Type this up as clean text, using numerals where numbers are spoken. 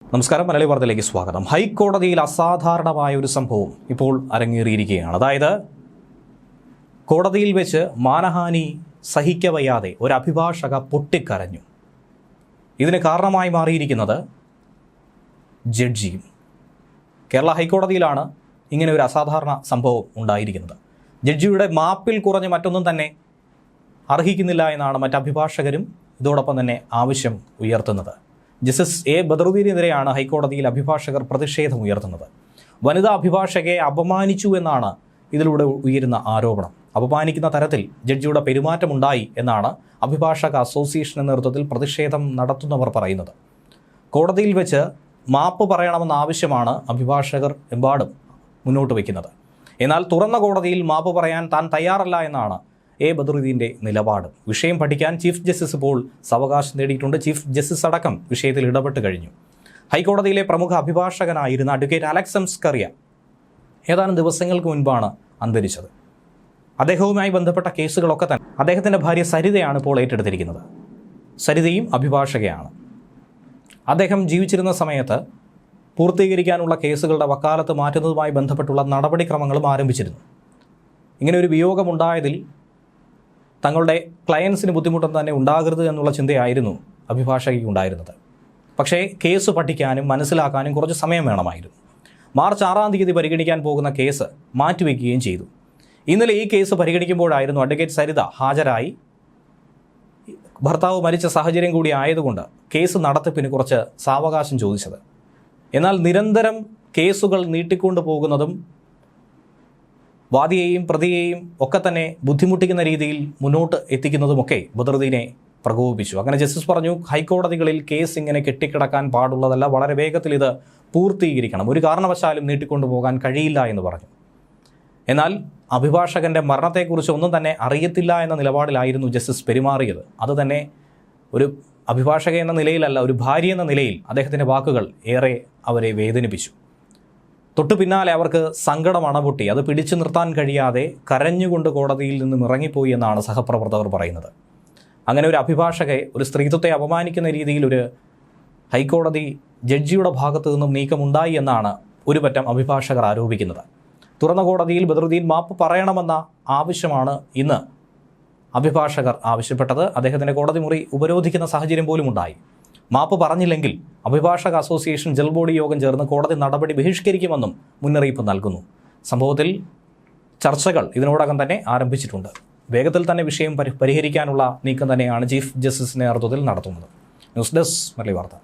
നമസ്കാരം, മലയാളി വാർത്തയിലേക്ക് സ്വാഗതം. ഹൈക്കോടതിയിൽ അസാധാരണമായ ഒരു സംഭവം ഇപ്പോൾ അരങ്ങേറിയിരിക്കുകയാണ്. അതായത് കോടതിയിൽ വെച്ച് മാനഹാനി സഹിക്കവയ്യാതെ ഒരു അഭിഭാഷക പൊട്ടിക്കരഞ്ഞു. ഇതിന് കാരണമായി മാറിയിരിക്കുന്നത് ജഡ്ജിയും. കേരള ഹൈക്കോടതിയിലാണ് ഇങ്ങനെ ഒരു അസാധാരണ സംഭവം ഉണ്ടായിരിക്കുന്നത്. ജഡ്ജിയുടെ മാപ്പിൽ കുറഞ്ഞ് മറ്റൊന്നും തന്നെ അർഹിക്കുന്നില്ല എന്നാണ് മറ്റ് അഭിഭാഷകരും ഇതോടൊപ്പം തന്നെ ആവശ്യം ഉയർത്തുന്നത്. ജസ്റ്റിസ് എ ബദറുദ്ദീനെതിരെയാണ് ഹൈക്കോടതിയിൽ അഭിഭാഷകർ പ്രതിഷേധം ഉയർത്തുന്നത്. വനിതാ അഭിഭാഷകയെ അപമാനിച്ചു എന്നാണ് ഇതിലൂടെ ഉയരുന്ന ആരോപണം. അപമാനിക്കുന്ന തരത്തിൽ ജഡ്ജിയുടെ പെരുമാറ്റമുണ്ടായി എന്നാണ് അഭിഭാഷക അസോസിയേഷന്റെ നേതൃത്വത്തിൽ പ്രതിഷേധം നടത്തുന്നവർ പറയുന്നത്. കോടതിയിൽ വെച്ച് മാപ്പ് പറയണമെന്ന ആവശ്യമാണ് അഭിഭാഷകർ എമ്പാടും മുന്നോട്ട് വയ്ക്കുന്നത്. എന്നാൽ തുറന്ന കോടതിയിൽ മാപ്പ് പറയാൻ താൻ തയ്യാറല്ല എന്നാണ് എ ബദറുദ്ദീൻ്റെ നിലപാട്. വിഷയം പഠിക്കാൻ ചീഫ് ജസ്റ്റിസ് ഇപ്പോൾ സാവകാശം നേടിയിട്ടുണ്ട്. ചീഫ് ജസ്റ്റിസ് അടക്കം വിഷയത്തിൽ ഇടപെട്ട് കഴിഞ്ഞു. ഹൈക്കോടതിയിലെ പ്രമുഖ അഭിഭാഷകനായിരുന്ന അഡ്വക്കേറ്റ് അലക്സ് സ്കറിയ ഏതാനും ദിവസങ്ങൾക്ക് മുൻപാണ് അന്തരിച്ചത്. അദ്ദേഹവുമായി ബന്ധപ്പെട്ട കേസുകളൊക്കെ തന്നെ അദ്ദേഹത്തിൻ്റെ ഭാര്യ സരിതയാണ് ഇപ്പോൾ ഏറ്റെടുത്തിരിക്കുന്നത്. സരിതയും അഭിഭാഷകയാണ്. അദ്ദേഹം ജീവിച്ചിരുന്ന സമയത്ത് പൂർത്തീകരിക്കാനുള്ള കേസുകളുടെ വക്കാലത്ത് മാറ്റുന്നതുമായി ബന്ധപ്പെട്ടുള്ള നടപടിക്രമങ്ങളും ആരംഭിച്ചിരുന്നു. ഇങ്ങനെ ഒരു വിയോഗമുണ്ടായതിൽ തങ്ങളുടെ ക്ലയൻസിന് ബുദ്ധിമുട്ടൊന്നും തന്നെ ഉണ്ടാകരുത് എന്നുള്ള ചിന്തയായിരുന്നു അഭിഭാഷകയ്ക്ക് ഉണ്ടായിരുന്നത്. പക്ഷേ കേസ് പഠിക്കാനും മനസ്സിലാക്കാനും കുറച്ച് സമയം വേണമായിരുന്നു. മാർച്ച് 6-ാം തീയതി പരിഗണിക്കാൻ പോകുന്ന കേസ് മാറ്റിവെക്കുകയും ചെയ്തു. ഇന്നലെ ഈ കേസ് പരിഗണിക്കുമ്പോഴായിരുന്നു അഡ്വക്കേറ്റ് സരിത ഹാജരായി ഭർത്താവ് മരിച്ച സാഹചര്യം കൂടി ആയതുകൊണ്ട് കേസ് നടത്തിപ്പിന് കുറച്ച് സാവകാശം ചോദിച്ചത്. എന്നാൽ നിരന്തരം കേസുകൾ നീട്ടിക്കൊണ്ടു പോകുന്നതും വാദിയെയും പ്രതിയെയും ഒക്കെ തന്നെ ബുദ്ധിമുട്ടിക്കുന്ന രീതിയിൽ മുന്നോട്ട് എത്തിക്കുന്നതുമൊക്കെ ബദറുദ്ദീനെ പ്രകോപിപ്പിച്ചു. അങ്ങനെ ജസ്റ്റിസ് പറഞ്ഞു, ഹൈക്കോടതികളിൽ കേസ് ഇങ്ങനെ കെട്ടിക്കിടക്കാൻ പാടുള്ളതല്ല, വളരെ വേഗത്തിൽ ഇത് പൂർത്തീകരിക്കണം, ഒരു കാരണവശാലും നീട്ടിക്കൊണ്ടുപോകാൻ കഴിയില്ല എന്ന് പറഞ്ഞു. എന്നാൽ അഭിഭാഷകൻ്റെ മരണത്തെക്കുറിച്ച് ഒന്നും തന്നെ അറിയത്തില്ല എന്ന നിലപാടിലായിരുന്നു ജസ്റ്റിസ് പെരുമാറിയത്. അത് തന്നെ ഒരു അഭിഭാഷക എന്ന നിലയിലല്ല, ഒരു ഭാര്യ എന്ന നിലയിൽ അദ്ദേഹത്തിൻ്റെ വാക്കുകൾ ഏറെ അവരെ വേദനിപ്പിച്ചു. തൊട്ടു പിന്നാലെ അവർക്ക് സങ്കടം അണപൊട്ടി. അത് പിടിച്ചു നിർത്താൻ കഴിയാതെ കരഞ്ഞുകൊണ്ട് കോടതിയിൽ നിന്നും ഇറങ്ങിപ്പോയി എന്നാണ് സഹപ്രവർത്തകർ പറയുന്നത്. അങ്ങനെ ഒരു അഭിഭാഷകയെ, ഒരു സ്ത്രീത്വത്തെ അപമാനിക്കുന്ന രീതിയിൽ ഒരു ഹൈക്കോടതി ജഡ്ജിയുടെ ഭാഗത്തു നിന്നും നീക്കമുണ്ടായി എന്നാണ് ഒരു പറ്റം അഭിഭാഷകർ ആരോപിക്കുന്നത്. തുറന്ന കോടതിയിൽ ബദറുദ്ദീൻ മാപ്പ് പറയണമെന്ന ആവശ്യമാണ് ഇന്ന് അഭിഭാഷകർ ആവശ്യപ്പെട്ടത്. അദ്ദേഹത്തിൻ്റെ കോടതി മുറി ഉപരോധിക്കുന്ന സാഹചര്യം പോലും ഉണ്ടായി. മാപ്പ് പറഞ്ഞില്ലെങ്കിൽ അഭിഭാഷക അസോസിയേഷൻ ജനറൽ ബോഡി യോഗം ചേർന്ന് കോടതി നടപടി ബഹിഷ്കരിക്കുമെന്നും മുന്നറിയിപ്പ് നൽകുന്നു. സംഭവത്തിൽ ചർച്ചകൾ ഇതിനോടകം തന്നെ ആരംഭിച്ചിട്ടുണ്ട്. വേഗത്തിൽ തന്നെ വിഷയം പരിഹരിക്കാനുള്ള നീക്കം തന്നെയാണ് ചീഫ് ജസ്റ്റിസിന്റെ നേതൃത്വത്തിൽ നടത്തുന്നത്. ന്യൂസ് ഡെസ്ക് മലയാളി വാർത്ത.